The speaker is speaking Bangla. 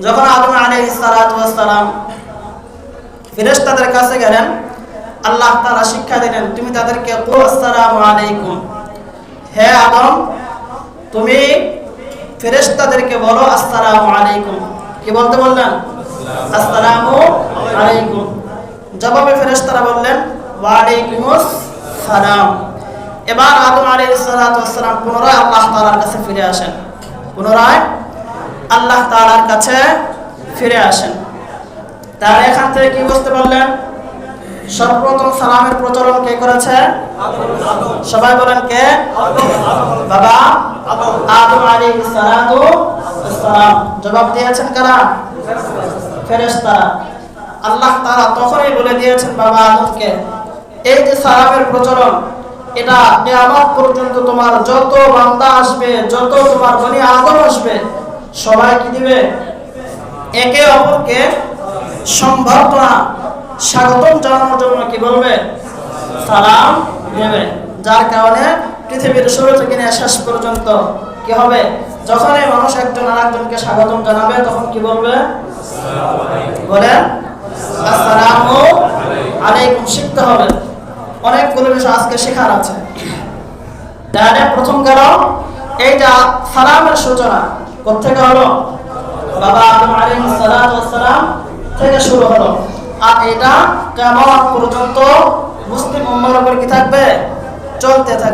যখন আদম আলাইহিস সালাতু ওয়াস সালাম ফেরেশতাদের কাছে গেলেন, আল্লাহ তাআলা শিক্ষা দিলেন, তুমি তাদেরকে কুল আসসালামু আলাইকুম, হে আদম তুমি ফেরেশতাদেরকে বলো আসসালামু আলাইকুম। কি বলতে বললেন? আসসালামু আলাইকুম। জবাবে ফেরেশতারা বললেন ওয়া আলাইকুমুস সালাম। এবার আদম আলাইহিস সালাতু ওয়াস সালাম পুনরায় আল্লাহ তাআলার কাছে ফিরে আসেন, পুনরায় আল্লাহ তাআলার কাছে ফিরে আসেন। তার এখান থেকে কি বুঝতে পারলেন? সর্বপ্রথম সালামের প্রচলন কে করেছে? সবাই বলেন কে? বাবা আদম আলাইহিস সালাতু ওয়াস সালাম। জবাব দিয়েছেন কারা? ফেরেশতারা। আল্লাহ তাআলা তখনই বলে দিয়েছেন বাবা আদমকে, এই যে সালামের প্রচলন, এটা কিয়ামত পর্যন্ত তোমার যত বান্দা আসবে, যত তোমার বনি আদম আসবে, সবাই কি দিবে? একে অপরকে সম্বর্ধনা স্বাগতম জানানোর জন্য কি বলবে? সালাম দেবে। যার কারণে পৃথিবীর শুরু থেকে নিয়ে শেষ পর্যন্ত কি হবে? যখনই মানুষ একজন আরেকজনকে স্বাগতম জানাবে তখন কি বলবে? বলেন আসসালামু আলাইকুম। শিখতে হবে, অনেকগুলো বিষয় আজকে শেখার আছে। তাহলে প্রথম গেল এইটা সালামের সূচনা কোথেকে হলো? বাবা আদম আলাইহিস সালাতু ওয়াস সালাম থেকে শুরু হলো, আর এটা কিয়ামত পর্যন্ত মুসলিম উম্মাহর উপর কি থাকবে? চলতে থাকবে।